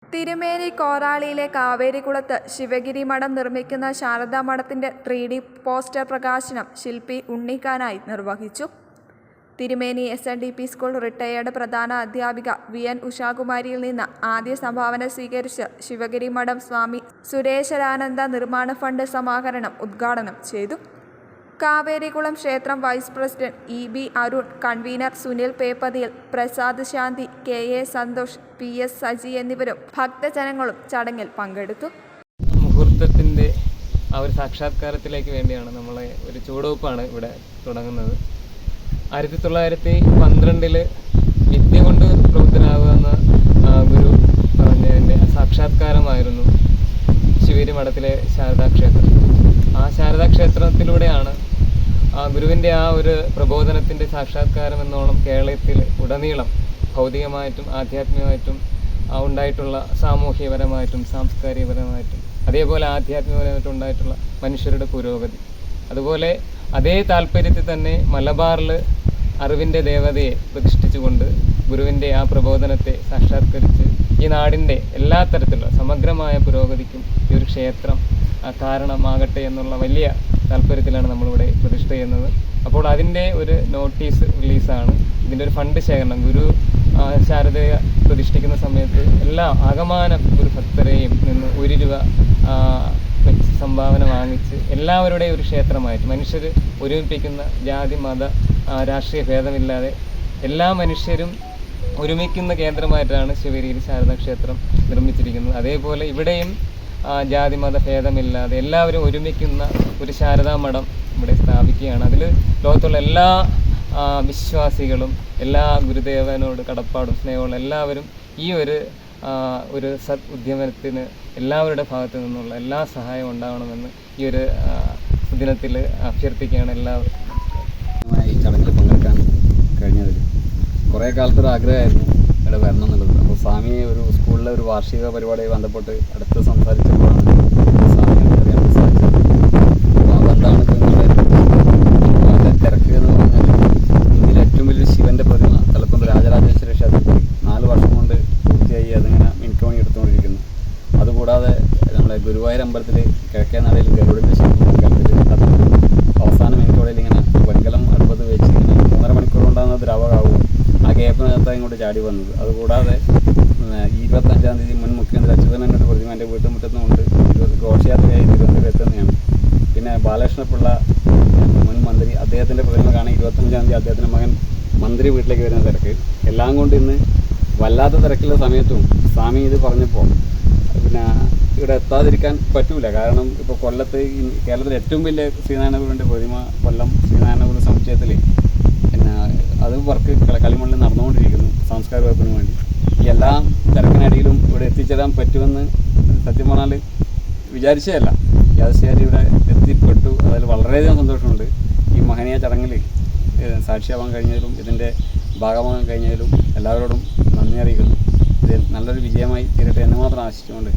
തിരുമേനി കോറാളിയിലെ കാവേരികുളത്ത് ശിവഗിരി മഠം നിർമ്മിക്കുന്ന ശാരദാ മഠത്തിന്റെ 3D പോസ്റ്റർ പ്രകാശനം ശില്പി ഉണ്ണിക്കാനായി നിർവഹിച്ചു. തിരുമേനി SNDP സ്കൂൾ റിട്ടയേർഡ് പ്രധാന അധ്യാപിക VN ഉഷാകുമാരിയിൽ നിന്ന് ആദ്യ സംഭാവന സ്വീകരിച്ച് ശിവഗിരി മഠം സ്വാമി സുരേശ്വരാനന്ദ നിർമ്മാണ ഫണ്ട് സമാഹരണം ഉദ്ഘാടനം ചെയ്തു. കാവേരികുളം ക്ഷേത്രം vice president EB Arun, convener Sunil Peppathiyil, Prasad Shanthi, KA Santhosh, PS Saji എന്നിവരും ഭക്തജനങ്ങളും ചടങ്ങിൽ പങ്കെടുത്തു. മുഹൂർത്തത്തിൻ്റെ ആ ഒരു സാക്ഷാത്കാരത്തിലേക്ക് വേണ്ടിയാണ് നമ്മളെ ഒരു ചുവടുവെപ്പാണ് ഇവിടെ തുടങ്ങുന്നത്. 1912 വിദ്യ കൊണ്ട് പ്രബുദ്ധനാകുന്ന ഗുരു പറഞ്ഞതിൻ്റെ സാക്ഷാത്കാരമായിരുന്നു ശിവഗിരി മഠത്തിലെ ശാരദാക്ഷേത്രം. ആ ശാരദാക്ഷേത്രത്തിലൂടെയാണ് ഗുരുവിൻ്റെ ആ ഒരു പ്രബോധനത്തിൻ്റെ സാക്ഷാത്കാരം എന്നോണം കേരളത്തിൽ ഉടനീളം ഭൗതികമായിട്ടും ആധ്യാത്മികമായിട്ടും ഉണ്ടായിട്ടുള്ള സാമൂഹ്യപരമായിട്ടും സാംസ്കാരികപരമായിട്ടും അതേപോലെ ആധ്യാത്മികപരമായിട്ടും ഉണ്ടായിട്ടുള്ള മനുഷ്യരുടെ പുരോഗതി. അതുപോലെ അതേ താല്പര്യത്തിൽ തന്നെ മലബാറിൽ അറിവിൻ്റെ ദേവതയെ പ്രതിഷ്ഠിച്ചുകൊണ്ട് ഗുരുവിൻ്റെ ആ പ്രബോധനത്തെ സാക്ഷാത്കരിച്ച് ഈ നാടിൻ്റെ എല്ലാ തരത്തിലുള്ള സമഗ്രമായ പുരോഗതിക്കും ഈ ഒരു ക്ഷേത്രം കാരണമാകട്ടെ എന്നുള്ള വലിയ താല്പര്യത്തിലാണ് നമ്മളിവിടെ പ്രതിഷ്ഠ ചെയ്യുന്നത്. അപ്പോൾ അതിൻ്റെ ഒരു നോട്ടീസ് റിലീസാണ്. ഇതിൻ്റെ ഒരു ഫണ്ട് ശേഖരണം ഗുരു ശാരദയെ പ്രതിഷ്ഠിക്കുന്ന സമയത്ത് എല്ലാ ആകമാനം ഒരു ഭക്തരെയും നിന്ന് 1 രൂപ വെച്ച് സംഭാവന വാങ്ങിച്ച് എല്ലാവരുടെയും ഒരു ക്ഷേത്രമായിട്ട് മനുഷ്യർ ഒരുമിപ്പിക്കുന്ന ജാതി മത രാഷ്ട്രീയ ഭേദമില്ലാതെ എല്ലാ മനുഷ്യരും ഒരുമിക്കുന്ന കേന്ദ്രമായിട്ടാണ് ശിവഗിരിയിൽ ശാരദാ ക്ഷേത്രം നിർമ്മിച്ചിരിക്കുന്നത്. അതേപോലെ ഇവിടെയും ജാതിമത ഭേദമില്ലാതെ എല്ലാവരും ഒരുമിക്കുന്ന ഒരു ശാരദാ മഠം ഇവിടെ സ്ഥാപിക്കുകയാണ്. അതിൽ ലോകത്തുള്ള എല്ലാ വിശ്വാസികളും എല്ലാ ഗുരുദേവനോട് കടപ്പാടും സ്നേഹമുള്ള എല്ലാവരും ഈ ഒരു സത് ഉദ്യമത്തിന് എല്ലാവരുടെ ഭാഗത്തു നിന്നുള്ള എല്ലാ സഹായവും ഉണ്ടാവണമെന്ന് ഈ ഒരു ദിനത്തിൽ അഭ്യർത്ഥിക്കുകയാണ് എല്ലാവർക്കും. ഈ ചടങ്ങിൽ പങ്കെടുക്കാൻ കഴിഞ്ഞതിൽ കുറേ കാലത്തൊരു ആഗ്രഹമായിരുന്നു ഇവിടെ വരണം എന്നുള്ളത്. അപ്പോൾ സ്വാമി ഒരു സ്കൂളിലെ ഒരു വാർഷിക പരിപാടിയായി ബന്ധപ്പെട്ട് അടുത്ത് സംസാരിച്ചപ്പോഴാണ് സ്വാമിയെ അറിയാൻ സാധിച്ചത്. അപ്പോൾ അതെന്താണ് നിങ്ങളുടെ തിരക്ക് എന്ന് പറഞ്ഞാൽ ഇന്ത്യയിലെ ഏറ്റവും വലിയ ശിവൻ്റെ പ്രതിമ തലപ്പുറം രാജരാജേശ്വരി ക്ഷേത്രത്തിൽ 4 വർഷം കൊണ്ട് പൂർത്തിയായി അതിങ്ങനെ മിനിറ്റ് എടുത്തുകൊണ്ടിരിക്കുന്നു. അതുകൂടാതെ നമ്മുടെ ഗുരുവായൂർ അമ്പലത്തിൽ കിഴക്കേ നടയിൽ ഗരുഡിൻ്റെ ശില്പത്തിൽ അവസാന മിനിറ്റോടെ ഇങ്ങനെ വെങ്കലം അടുപ്പത്ത് വെച്ച് ഇങ്ങനെ 3.5 മണിക്കൂർ കൊണ്ടാണ് ദ്രാവകമാവുക. ആ ഗ്യാപ്പിനകത്താണ് ഇങ്ങോട്ട് ചാടി വന്നത്. അതുകൂടാതെ 25-ാം തീയതി മുൻ മുഖ്യമന്ത്രി അച്യുതാനന്ദൻ്റെ പ്രതിമ എൻ്റെ വീട്ടുമുറ്റത്തുനിന്നുകൊണ്ട് ഘോഷയാത്രയായി തിരുവനന്തപുരം എത്തുന്നതാണ്. പിന്നെ ബാലകൃഷ്ണപിള്ള മുൻ മന്ത്രി, അദ്ദേഹത്തിൻ്റെ പ്രതിമ കാണാൻ 25-ാം തീയതി അദ്ദേഹത്തിൻ്റെ മകൻ മന്ത്രി വീട്ടിലേക്ക് വരുന്ന തിരക്ക് എല്ലാം കൊണ്ട് ഇന്ന് വല്ലാത്ത തിരക്കുള്ള സമയത്തും സ്വാമി ഇത് പറഞ്ഞപ്പോൾ പിന്നെ ഇവിടെ എത്താതിരിക്കാൻ പറ്റൂല. കാരണം ഇപ്പോൾ കൊല്ലത്ത് കേരളത്തിലെ ഏറ്റവും വലിയ ശ്രീനാരായണഗുരുവിൻ്റെ പ്രതിമ കൊല്ലം ശ്രീനാരായണഗുരു സമുച്ചയത്തിൽ പിന്നെ അത് വർക്ക് കളിമണ്ണിൽ നടന്നുകൊണ്ടിരിക്കുന്നു സാംസ്കാരിക വകുപ്പിന് വേണ്ടി. ഈ എല്ലാ തിരക്കിനിടയിലും ഇവിടെ എത്തിച്ചേരാൻ പറ്റുമെന്ന് സത്യം പറഞ്ഞാൽ വിചാരിച്ചതല്ല. യാദൃശ്ചികമായിട്ട് ഇവിടെ എത്തിപ്പെട്ടു. അതിൽ വളരെയധികം സന്തോഷമുണ്ട്. ഈ മഹനീയ ചടങ്ങിൽ സാക്ഷിയാവാൻ കഴിഞ്ഞതിലും ഇതിൻ്റെ ഭാഗമാകാൻ കഴിഞ്ഞതിലും എല്ലാവരോടും നന്ദി അറിയിക്കുന്നു. ഇത് നല്ലൊരു വിജയമായി തീരട്ടെ എന്ന് മാത്രം ആശിച്ചുകൊണ്ട്